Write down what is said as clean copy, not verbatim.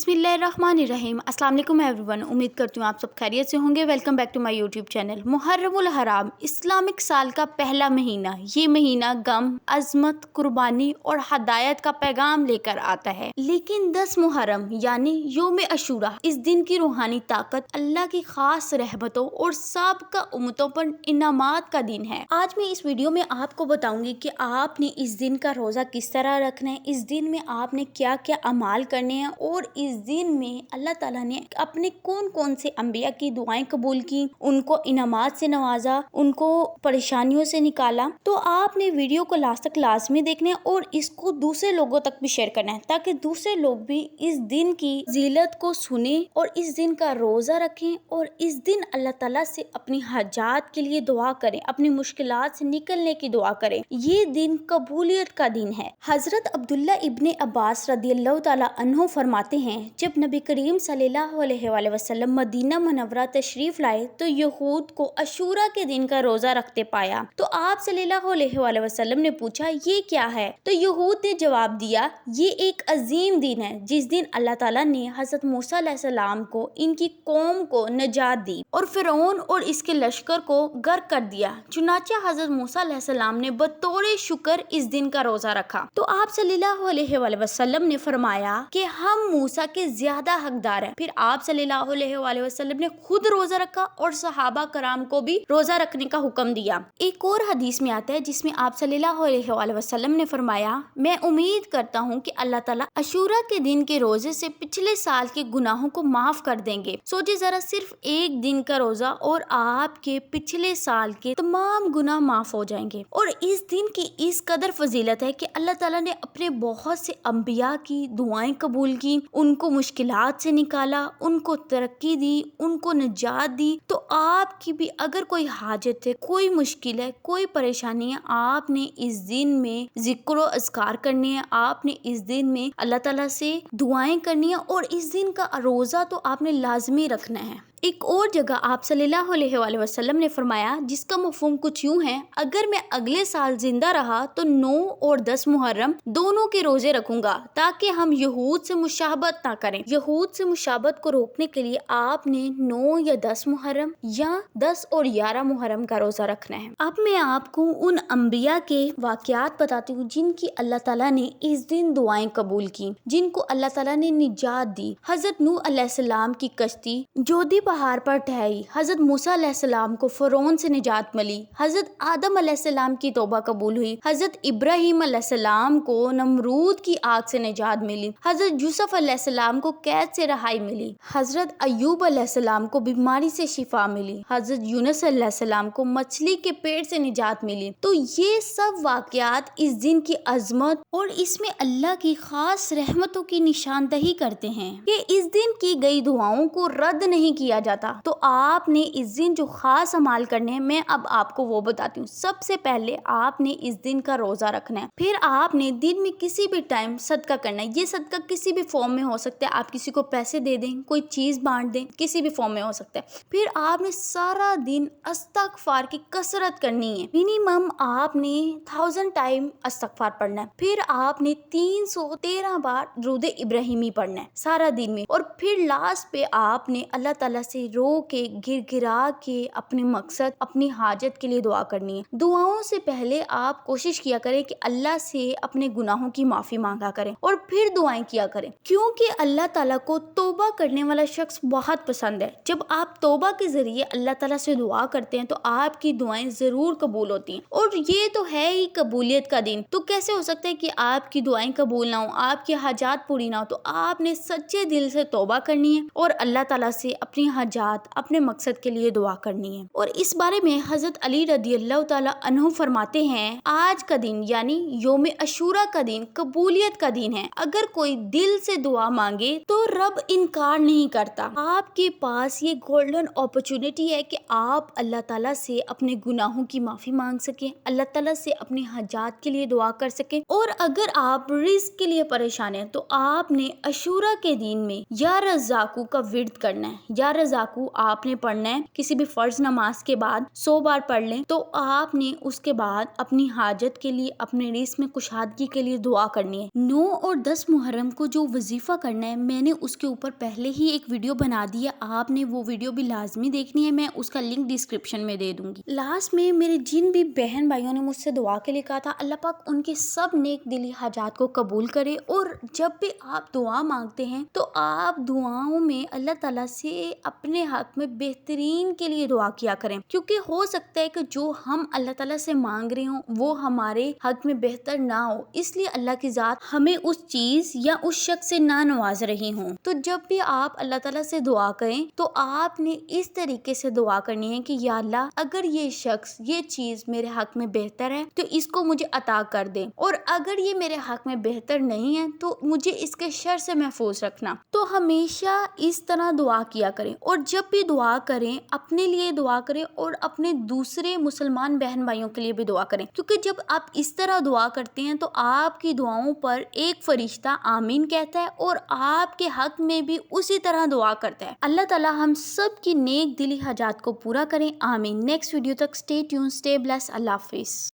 बिस्मिल्लाहिर्रहमानिर्रहीम। अस्सलाम वालेकुम एवरीवन। उम्मीद करती हूँ आप सब खैरियत से होंगे। Welcome back to my YouTube channel. मुहर्रमुल हराम इस्लामिक साल का पहला महीना। ये महीना गम, अजमत, कुर्बानी और हदायत का पैगाम लेकर आता है। लेकिन 10 मुहर्रम यानी योम अशूरा, इस दिन की रूहानी ताकत अल्लाह की खास रहमतों और साबिक़ा उम्मतों पर इनामात का दिन है। आज मैं इस वीडियो में आपको बताऊंगी कि आपने इस दिन का रोजा किस तरह रखना है, इस दिन में आपने क्या क्या अमाल करने हैं और इस दिन में अल्लाह ताला ने अपने कौन कौन से अंबिया की दुआएं कबूल की, उनको इनामात से नवाजा, उनको परेशानियों से निकाला। तो आपने वीडियो को लास्ट तक लाजमी देखना है और इसको दूसरे लोगों तक भी शेयर करना है ताकि दूसरे लोग भी इस दिन की फजीलत को सुने और इस दिन का रोजा रखें और इस दिन अल्लाह ताला से अपनी हाजात के लिए दुआ करें, अपनी मुश्किलात से निकलने की दुआ करें। ये दिन कबूलियत का दिन है। हजरत अब्दुल्ला इब्ने अब्बास रदियल्लाहु ताला अन्हु फरमाते हैं, जब नबी करीम सल्लल्लाहु अलैहि वसल्लम मदीना मुनव्वरा तशरीफ लाए तो यहूद को अशूरा के दिन का रोजा रखते पाया। तो आप सल्लल्लाहु अलैहि वसल्लम ने पूछा, ये क्या है? तो यहूद ने जवाब दिया, ये एक अजीम दिन है जिस दिन अल्लाह ताला ने हजरत मूसा अलैहिस्सलाम को, इनकी कौम को नजात दी और फिरौन और इसके लश्कर को गर्क कर दिया। चुनाचे हजरत मूसा अलैहिस्सलाम ने बतौर शुक्र इस दिन का रोजा रखा। तो आप सल्लल्लाहु अलैहि वसल्लम ने फरमाया कि हम मूसा के ज्यादा हकदार हैं। फिर आप सल्लल्लाहु अलैहि वसल्लम ने खुद रोजा रखा और सहाबा कराम को भी रोजा रखने का हुक्म दिया। एक और हदीस में आता है जिसमें आप सल्लल्लाहु अलैहि वसल्लम ने फरमाया, मैं उम्मीद करता हूँ कि अल्लाह ताला अशूरा के दिन के रोजे से पिछले साल के गुनाहों को माफ कर देंगे। सोचिए जरा, सिर्फ एक दिन का रोजा और आपके पिछले साल के तमाम गुनाह माफ हो जाएंगे। और इस दिन की इस कदर फजीलत है कि अल्लाह ताला ने अपने बहुत से अंबिया की दुआएं कबूल की, उनको मुश्किलात से निकाला, उनको तरक्की दी, उनको निजात दी। तो आपकी भी अगर कोई हाजत है, कोई मुश्किल है, कोई परेशानी है, आपने इस दिन में जिक्र और अज़कार करनी है, आपने इस दिन में अल्लाह ताला से दुआएं करनी है और इस दिन का रोजा तो आपने लाजमी रखना है। एक और जगह आप सल्लल्लाहु अलैहि वसल्लम ने फरमाया, जिसका मफहूम कुछ यूं है, अगर मैं अगले साल जिंदा रहा तो 9 और 10 मुहर्रम दोनों के रोजे रखूंगा ताकि हम यहूद से मुशाबत ना करें। यहूद से मुशाबत को रोकने के लिए आपने 9 या 10 मुहर्रम या 10 और 11 मुहर्रम का रोजा रखना है। अब मैं आपको उन अंबिया के वाकयात बताती हूँ जिनकी अल्लाह ताला ने इस दिन दुआएं कबूल की, जिनको अल्लाह ताला ने निजात दी। हजरत नूह अलैहिस्सलाम की कश्ती जोधी पहाड़ पर ठहरी, हजरत मूसा अलैहिस्सलाम को फिरौन से निजात मिली, हजरत आदम अलैहिस्सलाम की तौबा कबूल हुई, हजरत इब्राहिम अलैहिस्सलाम को नमरूद की आग से निजात मिली, हजरत यूसुफ अलैहिस्सलाम को कैद से रहाई मिली, हजरत अय्यूब अलैहिस्सलाम को बीमारी से शिफा मिली, हजरत यूनुस अलैहिस्सलाम को मछली के पेट से निजात मिली। तो ये सब वाकयात इस दिन की अजमत और इसमें अल्लाह की खास रहमतों की निशानदही करते हैं कि इस दिन की गई दुआओं को रद्द नहीं किया जाता। तो आपने इस दिन जो खास अमाल करने हैं, मैं अब आपको वो बताती हूँ। सबसे पहले आपने इस दिन का रोजा रखना है। फिर आपने दिन में किसी भी टाइम सदका करना है। ये सदका किसी भी फॉर्म में हो सकता है, आप किसी को पैसे दे दें, कोई चीज बांट दें, किसी भी फॉर्म में हो सकता है। फिर आपने सारा दिन इस्तगफार की कसरत करनी है। मिनिमम आपने 1000 टाइम इस्तगफार पढ़ना है। फिर आपने 313 बार दुरूद इब्राहिमी पढ़ना है सारा दिन में। और फिर लास्ट पे आपने अल्लाह ताला से रो के, गिरगिरा के अपने मकसद, अपनी हाजत के लिए दुआ करनी है। दुआओं से पहले आप कोशिश किया करें कि अल्लाह से अपने गुनाहों की माफी मांगा करें और फिर दुआएं किया करें, क्योंकि अल्लाह ताला को तौबा करने वाला शख्स बहुत पसंद है। जब आप तौबा के जरिए अल्लाह ताला से दुआ करते हैं तो आपकी दुआएं जरूर कबूल होती हैं। और ये तो है ही कबूलियत का दिन। तो कैसे हो सकता है कि आपकी दुआएं कबूल ना हो, आपकी हाजात पूरी ना हो? तो आपने सच्चे दिल से तौबा करनी है और अल्लाह ताला से अपनी हाजात, अपने मकसद के लिए दुआ करनी है। और इस बारे में हजरत अली रदियल्लाहु ताला अन्हु फरमाते हैं, आज का दिन यानी योम अशूरा का दिन कबूलियत का दिन है। अगर कोई दिल से दुआ मांगे तो रब इनकार नहीं करता। आपके पास ये गोल्डन अपॉर्चुनिटी है कि आप अल्लाह ताला से अपने गुनाहों की माफी मांग सकें, अल्लाह ताला से अपनी हाजात के लिए दुआ कर सकें। और अगर आप रिस्क के लिए परेशान हैं तो आपने अशूरा के दिन में या रज़ाकू का विर्द करना है। या तजाकू आपने पढ़ना है किसी भी फर्ज नमाज के बाद 100 बार पढ़ लें। तो आपने उसके बाद अपनी हाजत के लिए, अपने रिस्क में कुशादगी के लिए दुआ करनी है। 9 और 10 मुहर्रम को जो वजीफा करना है, मैंने उसके ऊपर पहले ही एक वीडियो बना दी है, आपने वो वीडियो भी लाजमी देखनी है, मैं उसका लिंक डिस्क्रिप्शन में दे दूंगी। लास्ट में मेरे जिन भी बहन भाइयों ने मुझसे दुआ के लिए कहा था, अल्लाह पाक उनके सब नेक दिली हाजात को कबूल करे। और जब भी आप दुआ मांगते हैं तो आप दुआओं में अल्लाह ताला से अपने हक में बेहतरीन के लिए दुआ किया करें, क्योंकि हो सकता है कि जो हम अल्लाह ताला से मांग रहे हो वो हमारे हक में बेहतर ना हो, इसलिए अल्लाह की जात हमें उस चीज या उस शख्स से ना नवाज रही हो। तो जब भी आप अल्लाह ताला से दुआ करें तो आपने इस तरीके से दुआ करनी है कि या अल्लाह, अगर ये शख्स, ये चीज मेरे हक में बेहतर है तो इसको मुझे अता कर दे, और अगर ये मेरे हक में बेहतर नहीं है तो मुझे इसके शर से महफूज रखना। तो हमेशा इस तरह दुआ किया करें। और जब भी दुआ करें अपने लिए दुआ करें और अपने दूसरे मुसलमान बहन भाइयों के लिए भी दुआ करें, क्योंकि जब आप इस तरह दुआ करते हैं तो आपकी दुआओं पर एक फरिश्ता आमीन कहता है और आपके हक में भी उसी तरह दुआ करता है। अल्लाह ताला हम सब की नेक दिली हाजात को पूरा करें, आमीन। नेक्स्ट वीडियो तक स्टे ट्यून, स्टे ब्लेस, अल्लाह हाफिज।